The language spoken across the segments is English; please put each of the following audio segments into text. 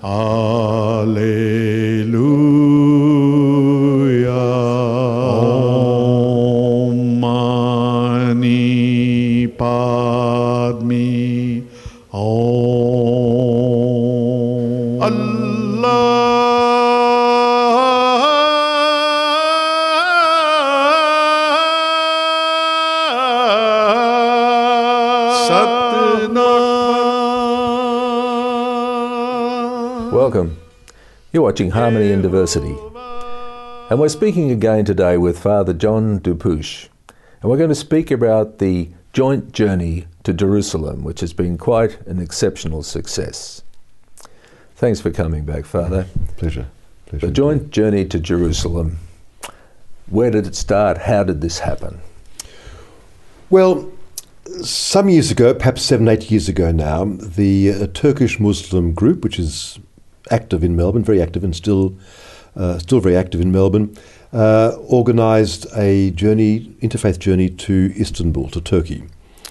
Alleluia. Om Mani Padme. Om. Allah. Welcome. You're watching Harmony and Diversity. And we're speaking again today with Fr John Dupuche. And we're going to speak about the joint journey to Jerusalem, which has been quite an exceptional success. Thanks for coming back, Father. Pleasure. The joint journey to Jerusalem. Where did it start? How did this happen? Well, some years ago, perhaps 7-8 years ago now, the Turkish Muslim group, which is active in Melbourne, very active and still very active in Melbourne, organised a journey, interfaith journey to Istanbul, to Turkey.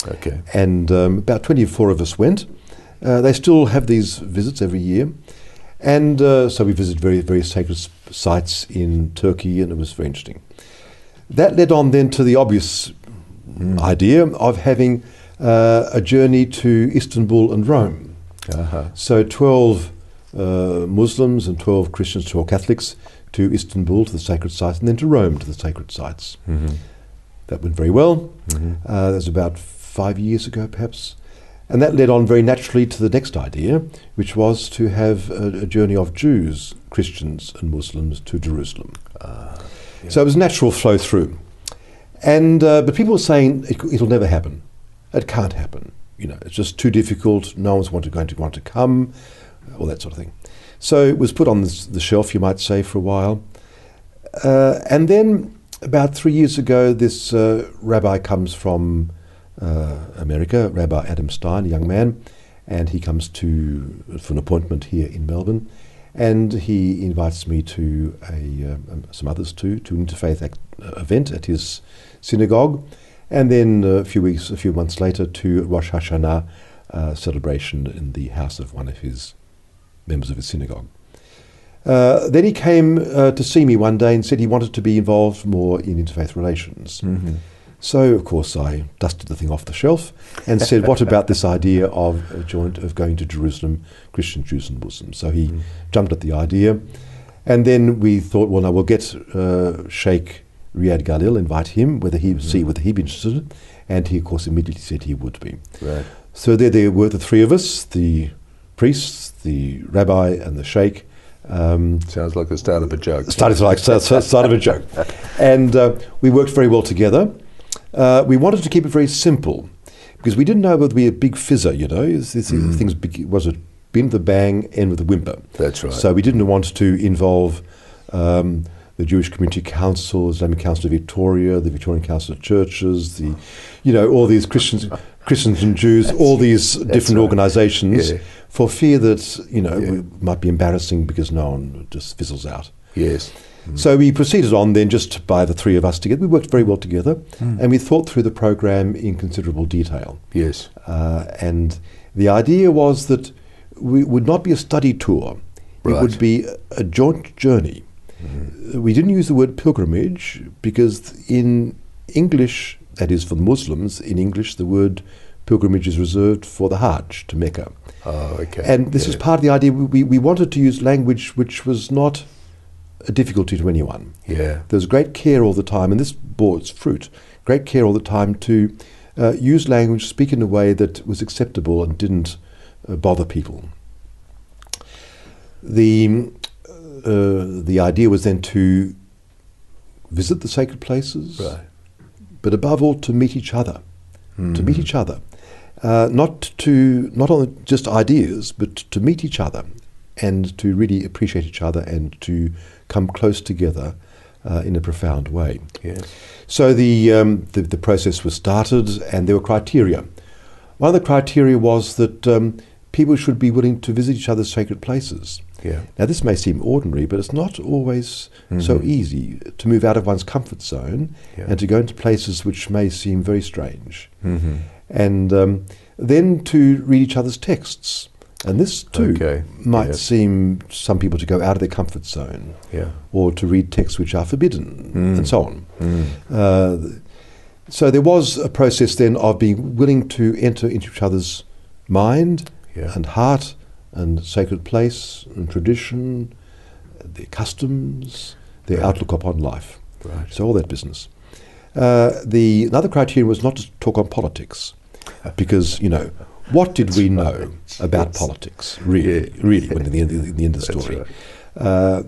Okay. And about 24 of us went. They still have these visits every year. And so we visited very, very sacred sites in Turkey, and it was very interesting. That led on then to the obvious idea of having a journey to Istanbul and Rome. So 12 Muslims and 12 Christians, 12 Catholics to Istanbul, to the sacred sites, and then to Rome, to the sacred sites. That went very well. That was about 5 years ago, perhaps. And that led on very naturally to the next idea, which was to have a journey of Jews, Christians and Muslims to Jerusalem. So it was a natural flow through. And but people were saying it'll never happen. It can't happen. You know, it's just too difficult. No one's going to want to come, all that sort of thing. So it was put on the shelf, you might say, for a while. And then about 3 years ago, this rabbi comes from America, Rabbi Adam Stein, a young man, and he comes for an appointment here in Melbourne, and he invites me to some others to an interfaith event at his synagogue, and then a few months later to Rosh Hashanah celebration in the house of one of his members of his synagogue. Then he came to see me one day and said he wanted to be involved more in interfaith relations. So, of course, I dusted the thing off the shelf and said, what about this idea of going to Jerusalem, Christian Jews and Muslims? So he jumped at the idea. And then we thought, well, now we'll get Sheikh Riyad Galil, invite him, see whether he'd be interested. And he, of course, immediately said he would be. Right. So there were the three of us, the priests, the rabbi and the sheikh. Sounds like the start of a joke. Start of a joke. And we worked very well together. We wanted to keep it very simple because we didn't know whether we were a big fizzer, you know. Things was it begin with a bang, end with a whimper. That's right. So we didn't want to involve the Jewish Community Council, the Islamic Council of Victoria, the Victorian Council of Churches, all these Christians and Jews, all these different organisations, for fear that we might be embarrassing because no one just fizzles out. Yes. So we proceeded on then just by the three of us together. We worked very well together, and we thought through the program in considerable detail. Yes. And the idea was that we would not be a study tour. Right. It would be a joint journey. We didn't use the word pilgrimage because in English, that is for the Muslims, in English the word pilgrimage is reserved for the Hajj, to Mecca. Oh, okay. And this is part of the idea. We wanted to use language which was not a difficulty to anyone. Yeah. There was great care all the time, and this bore its fruit, great care all the time to use language, speak in a way that was acceptable and didn't bother people. The idea was then to visit the sacred places, right, but above all to meet each other, to meet each other, not on just ideas, but to meet each other and to really appreciate each other and to come close together in a profound way. Yes. So the process was started, and there were criteria. One of the criteria was that people should be willing to visit each other's sacred places. Yeah. Now this may seem ordinary, but it's not always so easy to move out of one's comfort zone and to go into places which may seem very strange. And then to read each other's texts. And this too Okay. might Yeah. seem to some people to go out of their comfort zone, Yeah. or to read texts which are forbidden, and so on. Mm. So there was a process then of being willing to enter into each other's mind Yeah. and heart and sacred place and tradition, their customs, their Right. outlook upon life. Right. So all that business. Another criterion was not to talk on politics, because, you know, what did we know about Yes. politics, really, Yeah. really, when in the end of the That's story? right.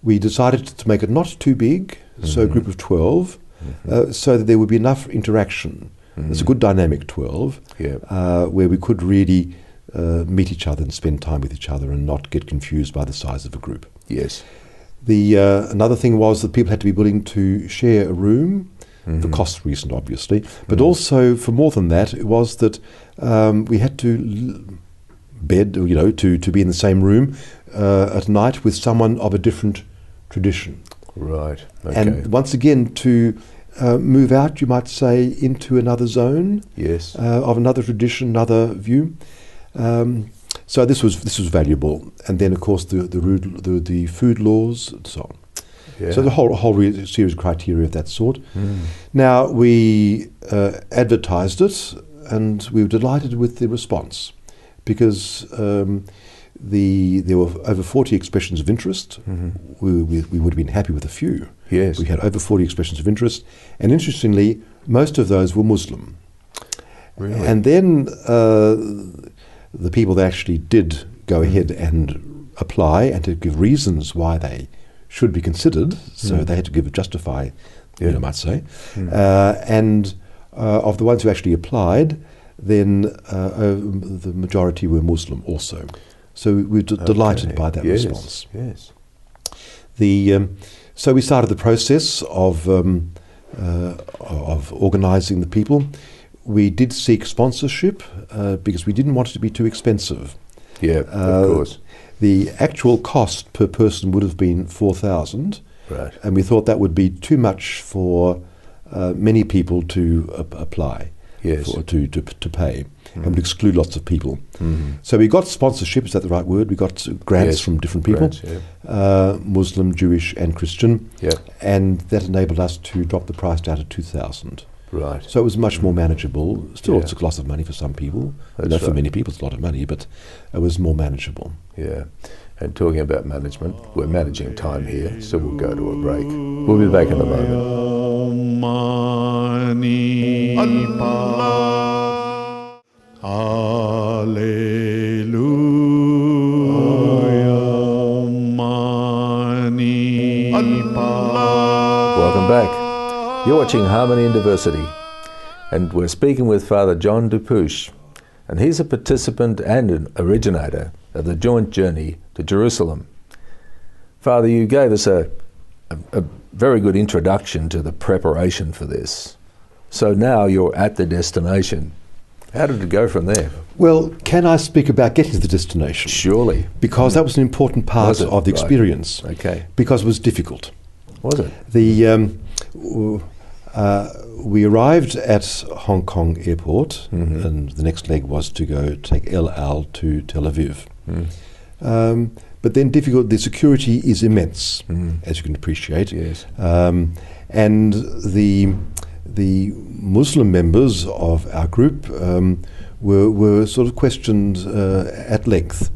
We decided to make it not too big, so a group of 12, so that there would be enough interaction. It's a good dynamic 12, Yeah. where we could really meet each other and spend time with each other and not get confused by the size of a group. Yes. Another thing was that people had to be willing to share a room, for cost reason, obviously, but also for more than that, it was that we had to bed, you know, to be in the same room at night with someone of a different tradition. Right. Okay. And once again, to move out, you might say, into another zone yes. of another tradition, another view. So this was valuable, and then of course the food laws and so on. Yeah. So the whole series of criteria of that sort. Now we advertised it, and we were delighted with the response, because there were over 40 expressions of interest. We would have been happy with a few. Yes. We had over 40 expressions of interest, and interestingly, most of those were Muslim. Really? And then the people that actually did go ahead and apply and to give reasons why they should be considered, so they had to justify, you might say. And of the ones who actually applied, then the majority were Muslim also. So we were delighted by that response. Yes. So we started the process of organising the people. We did seek sponsorship because we didn't want it to be too expensive. Yeah, of course. The actual cost per person would have been 4,000, Right. and we thought that would be too much for many people to apply, Yes. to pay, and would exclude lots of people. So we got sponsorship, is that the right word? We got grants Yes, from different people, grants, Muslim, Jewish and Christian, Yeah. and that enabled us to drop the price down to 2,000. Right. So it was much more manageable. Still, Yeah. it's a lot of money for some people. That's For right. many people, it's a lot of money, but it was more manageable. Yeah. And talking about management, we're managing time here, so we'll go to a break. We'll be back in a moment. Mani Allah, Alleluia, Mani Allah. Welcome back. You're watching Harmony and Diversity, and we're speaking with Fr John Dupuche, and he's a participant and an originator of the joint journey to Jerusalem. Father, you gave us a very good introduction to the preparation for this. So now you're at the destination. How did it go from there? Well, can I speak about getting to the destination? Surely. Because that was an important part Was it? of the Right. experience. Okay. Because it was difficult. Was it? We arrived at Hong Kong airport, and the next leg was to go take El Al to Tel Aviv. But then the security is immense, as you can appreciate. Yes. And the Muslim members of our group were sort of questioned at length.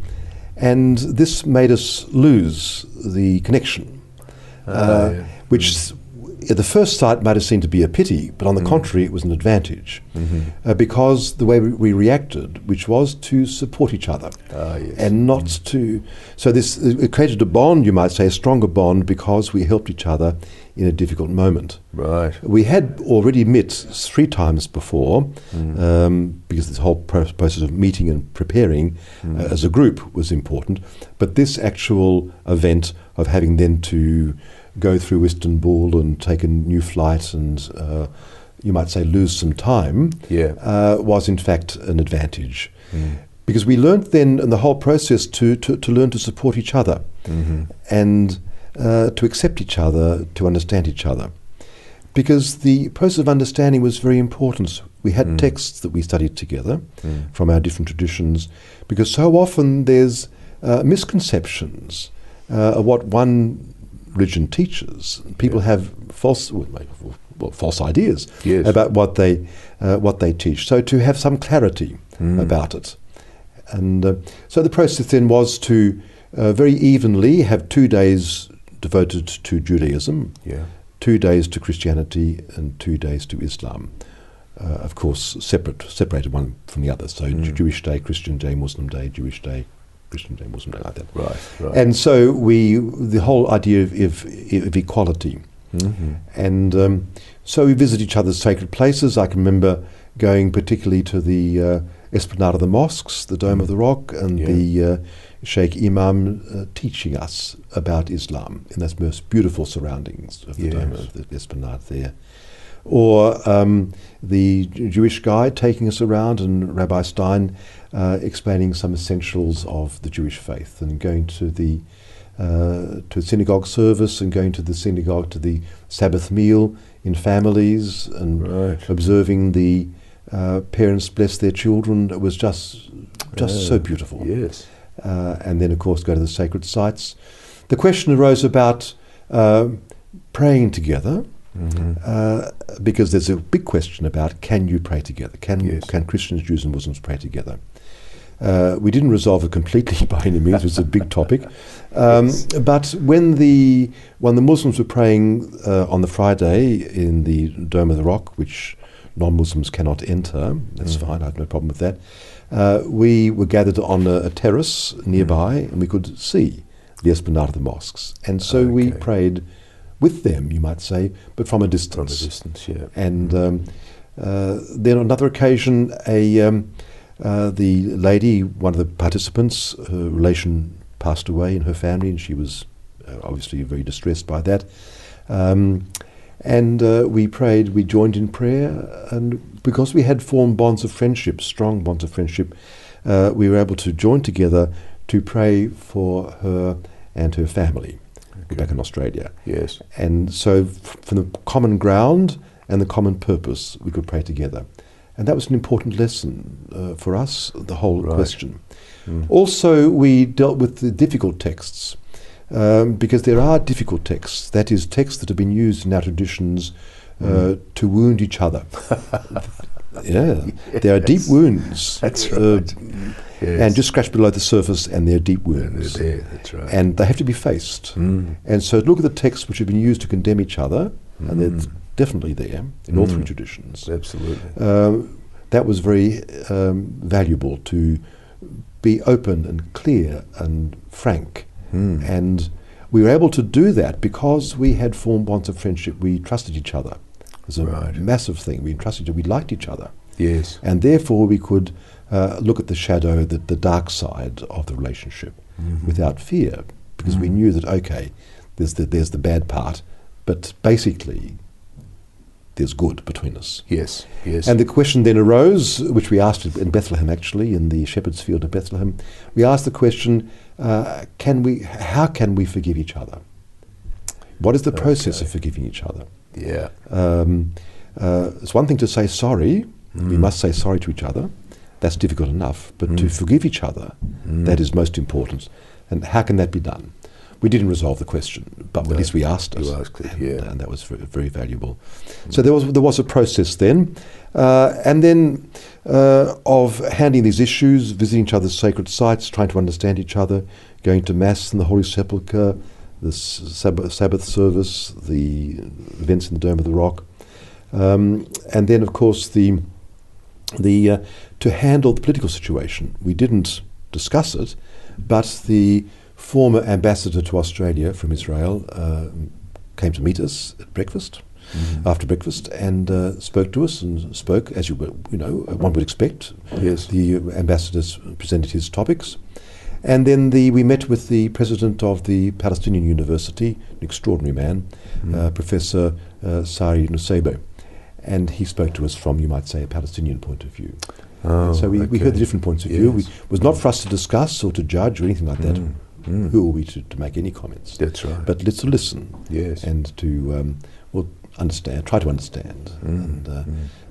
And this made us lose the connection, which at the first sight might have seemed to be a pity, but on the contrary, it was an advantage, because the way we reacted, which was to support each other, Yes. and not to. So this it created a bond, you might say, a stronger bond, because we helped each other in a difficult moment. Right. We had already met 3 times before, because this whole process of meeting and preparing as a group was important. But this actual event of having then to go through Istanbul and take a new flight and, you might say, lose some time, was in fact an advantage. Because we learnt then in the whole process to learn to support each other, and to accept each other, to understand each other. Because the process of understanding was very important We had texts that we studied together from our different traditions, because so often there's misconceptions of what one religion teaches. People have false ideas about what they teach. So to have some clarity about it. And so the process then was to very evenly have 2 days devoted to Judaism, 2 days to Christianity, and 2 days to Islam. Of course, separated one from the other. So Jewish day, Christian day, Muslim day, Jewish day, Christian day, Muslim day, like that. Right. And so the whole idea of equality. And so we visit each other's sacred places. I can remember going particularly to the Esplanade of the Mosques, the Dome of the Rock, and the Sheikh Imam teaching us about Islam in those most beautiful surroundings of the Dome of the Esplanade there. Or the Jewish guide taking us around, and Rabbi Stein explaining some essentials of the Jewish faith, and going to the synagogue service, and going to the synagogue to the Sabbath meal in families, and observing the parents bless their children. It was just so beautiful. Yes. And then, of course, go to the sacred sites. The question arose about praying together, because there's a big question about, can you pray together? Can Christians, Jews and Muslims pray together? We didn't resolve it completely by any means. It was a big topic. But when the Muslims were praying on the Friday in the Dome of the Rock, which non-Muslims cannot enter, that's fine, I have no problem with that, we were gathered on a terrace nearby, and we could see the Esplanade of the Mosques. And so we prayed with them, you might say, but from a distance. And then on another occasion, the lady, one of the participants, her relation passed away in her family, and she was obviously very distressed by that. And we prayed, we joined in prayer, and because we had formed bonds of friendship, strong bonds of friendship, we were able to join together to pray for her and her family back in Australia. Yes. And so from the common ground and the common purpose, we could pray together. And that was an important lesson for us, the whole question. Also, we dealt with the difficult texts, because there are difficult texts, that is, texts that have been used in our traditions to wound each other. There are deep wounds. That's right. And just scratch below the surface, and they're deep wounds. They're there, that's right. And they have to be faced. And so look at the texts which have been used to condemn each other, and they're definitely there in all three traditions. Absolutely. That was very valuable, to be open and clear and frank. And we were able to do that because we had formed bonds of friendship. We trusted each other. It was a massive thing. We trusted each other. We liked each other. Yes. And therefore we could look at the shadow, the dark side of the relationship without fear, because we knew that, okay, there's the bad part, but basically there's good between us. Yes, yes. And the question then arose, which we asked in Bethlehem, actually, in the shepherd's field of Bethlehem. We asked the question, how can we forgive each other? What is the process of forgiving each other? Yeah. It's one thing to say sorry. We must say sorry to each other. That's difficult enough. But to forgive each other, that is most important. And how can that be done? We didn't resolve the question, but at least we asked it. You asked it, and that was very, very valuable. So there was a process then, and then of handling these issues, visiting each other's sacred sites, trying to understand each other, going to Mass in the Holy Sepulchre, the Sabbath service, the events in the Dome of the Rock, and then, of course, the to handle the political situation. We didn't discuss it, but the former ambassador to Australia from Israel came to meet us at breakfast, after breakfast, and spoke to us, and spoke, as one would expect. Yes. The ambassadors presented his topics. And then we met with the president of the Palestinian University, an extraordinary man, Professor Sari Nusseibeh. And he spoke to us from, you might say, a Palestinian point of view. So we heard the different points of view. It was not for us to discuss or to judge or anything like that. Who are we to make any comments? That's right. But let's listen. Yes. And to try to understand.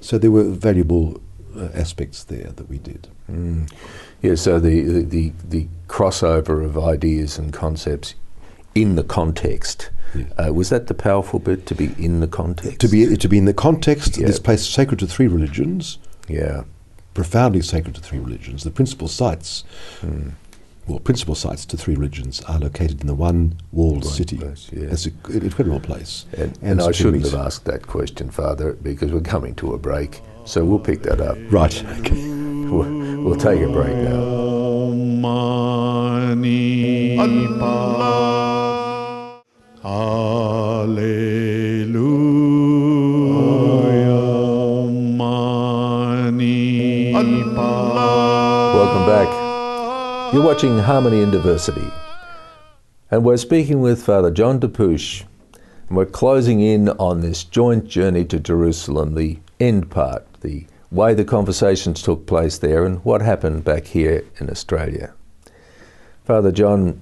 So there were valuable aspects there that we did. Yeah, so the crossover of ideas and concepts in the context, was that the powerful bit, to be in the context? To be in the context, this place sacred to three religions, profoundly sacred to three religions. The principal sites, principal sites to three religions are located in the one walled city. It's an incredible place. And I shouldn't have asked that question, Father, because we're coming to a break, so we'll pick that up. Right. We'll take a break now. Welcome back. You're watching Harmony in Diversity, and we're speaking with Fr John Dupuche, and we're closing in on this joint journey to Jerusalem, the end part, the way the conversations took place there and what happened back here in Australia. Father John,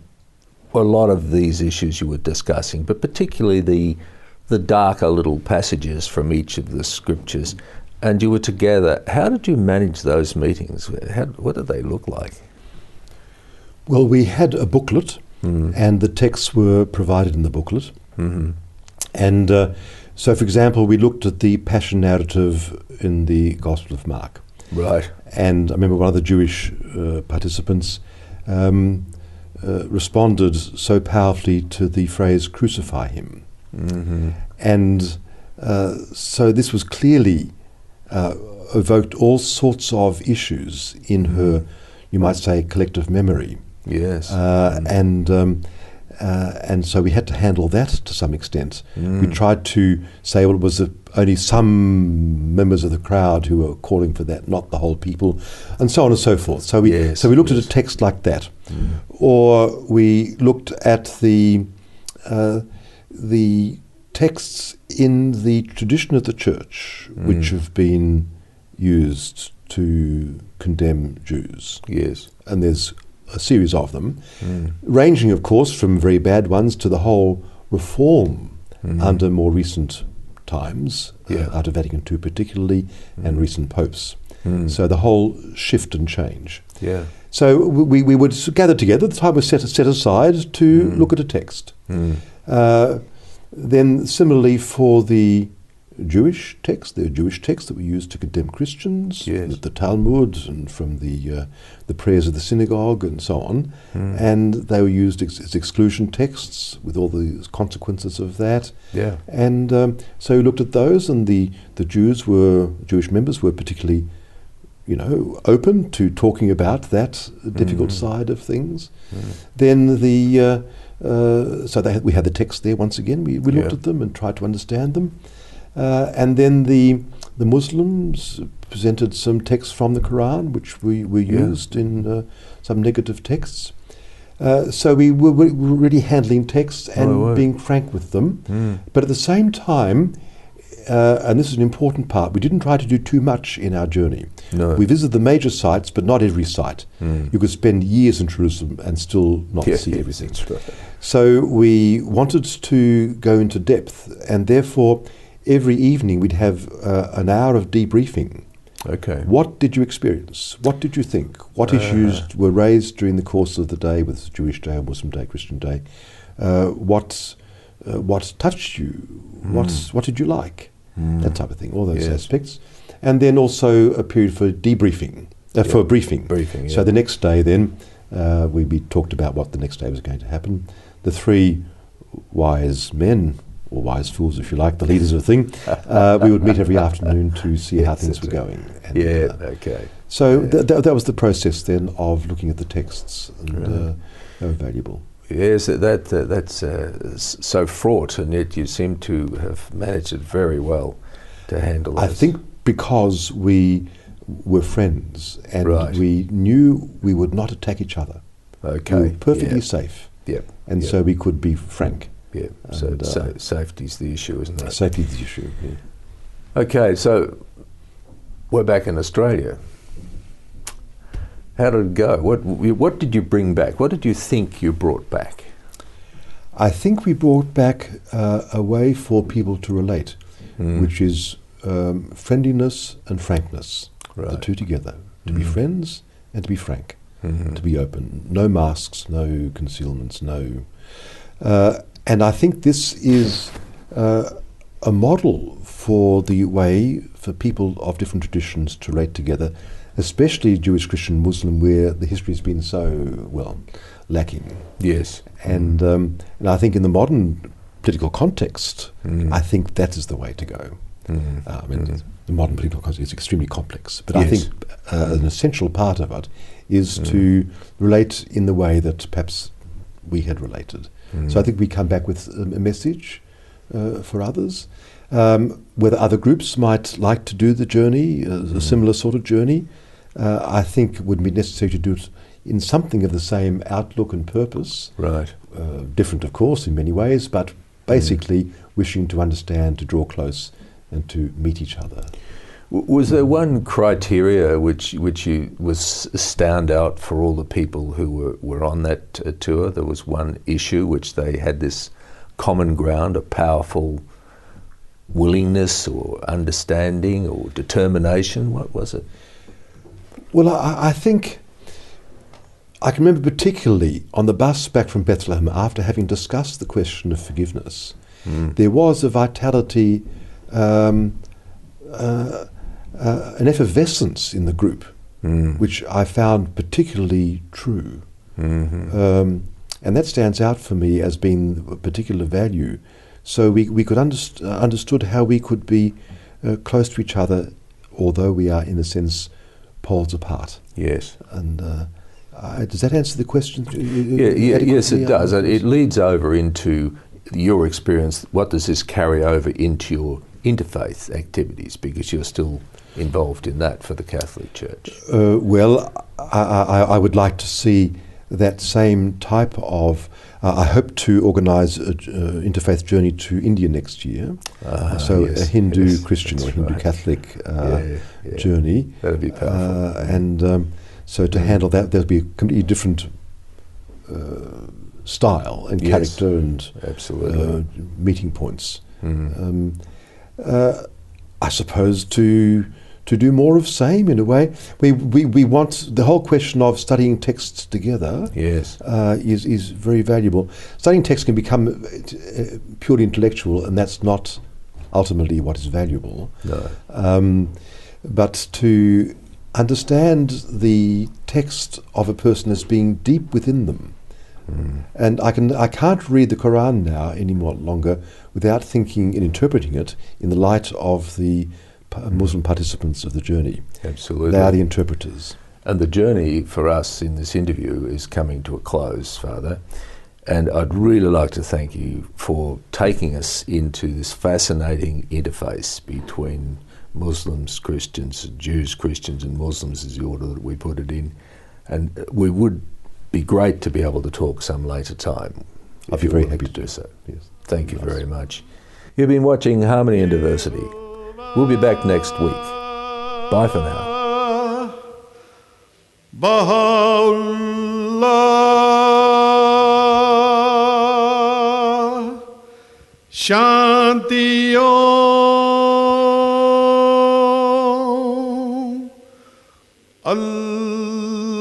a lot of these issues you were discussing, but particularly the darker little passages from each of the scriptures, and you were together. How did you manage those meetings? What did they look like? Well, we had a booklet, and the texts were provided in the booklet. And so, for example, we looked at the Passion narrative in the Gospel of Mark. Right. And I remember one of the Jewish participants responded so powerfully to the phrase, "Crucify him." And so this was clearly evoked all sorts of issues in her, you might say, collective memory. Yes. And so we had to handle that to some extent. We tried to say, well, it was only some members of the crowd who were calling for that, not the whole people, and so on and so forth. So we looked at a text like that, or we looked at the texts in the tradition of the church, which have been used to condemn Jews. Yes. And there's a series of them, ranging, of course, from very bad ones to the whole reform under more recent times, out of Vatican II particularly, and recent popes. So the whole shift and change. Yeah. So we would gather together. The time was set aside to look at a text. Then similarly for the Jewish text, there are Jewish texts that were used to condemn Christians, the Talmud and from the prayers of the synagogue and so on, and they were used as exclusion texts with all the consequences of that. Yeah. And so we looked at those, and the Jewish members were particularly, open to talking about that difficult side of things. Then we had the text there once again. We looked at them and tried to understand them. And then the Muslims presented some texts from the Quran, which we used in some negative texts. So we were really handling texts and being frank with them. But at the same time, and this is an important part, we didn't try to do too much in our journey. No. We visited the major sites, but not every site. You could spend years in Jerusalem and still not see everything. Right. So we wanted to go into depth, and therefore every evening we'd have an hour of debriefing. Okay. What did you experience? What did you think? What issues were raised during the course of the day, with Jewish Day, Muslim Day, Christian Day? What touched you? What did you like? That type of thing, all those aspects. And then also a period for debriefing, for briefing. So the next day then, we talked about what the next day was going to happen. The three wise men, or wise fools if you like, the leaders of the thing, we would meet every afternoon to see how things were going. And, okay. So that was the process then of looking at the texts, and they were valuable. Yes, that's so fraught, and yet you seem to have managed it very well to handle it. I think because we were friends and we knew we would not attack each other. Okay. We were perfectly safe. Yep. And so we could be frank. Yeah. So safety's the issue, isn't it? Safety's the issue. Yeah. Okay, so we're back in Australia. How did it go? What did you bring back? What did you think you brought back? I think we brought back a way for people to relate. which is friendliness and frankness, the Right. two together. To be friends and to be frank, to be open. No masks, no concealments, no. And I think this is a model for the way for people of different traditions to relate together, especially Jewish, Christian, Muslim, where the history has been so, well, lacking. Yes. And I think in the modern political context, I think that is the way to go. I mean, the modern political context is extremely complex, but I Yes. think an essential part of it is to relate in the way that perhaps we had related. So I think we come back with a message for others. Whether other groups might like to do the journey, a similar sort of journey, I think would be necessary to do it in something of the same outlook and purpose. Right. Different, of course, in many ways, but basically wishing to understand, to draw close, and to meet each other. Was there one criteria which you was stand out for all the people who were on that tour? There was one issue which they had this common ground, a powerful willingness or understanding or determination. What was it? Well, I think I can remember particularly on the bus back from Bethlehem, after having discussed the question of forgiveness, there was a vitality, an effervescence in the group, which I found particularly true. And that stands out for me as being a particular value. So we could understood how we could be close to each other, although we are, in a sense, poles apart. Yes. And does that answer the question? Yes, it does. It leads over into your experience. What does this carry over into your interfaith activities? Because you're still involved in that for the Catholic Church. Well, I would like to see that same type of. I hope to organise an interfaith journey to India next year. So yes, a Hindu yes, Christian or that's Hindu right. Catholic journey. That'd be powerful. And so to handle that, there'll be a completely different style and Yes, character and absolutely. meeting points. I suppose to do more of same in a way. We want the whole question of studying texts together. Yes. Is very valuable. Studying text can become purely intellectual, and that's not ultimately what is valuable. No. But to understand the text of a person as being deep within them. And I can't read the Quran now any more longer without thinking and interpreting it in the light of the Muslim participants of the journey. Absolutely. They are the interpreters. And the journey for us in this interview is coming to a close, Father. And I'd really like to thank you for taking us into this fascinating interface between Muslims, Christians, Jews, Christians, and Muslims is the order that we put it in. And we would be great to be able to talk some later time. I'd be very happy to do so. Yes. Thank you very much. You've been watching Harmony and Diversity. We'll be back next week. Bye for now. Baha'u'llah, Shanti Om, Allahu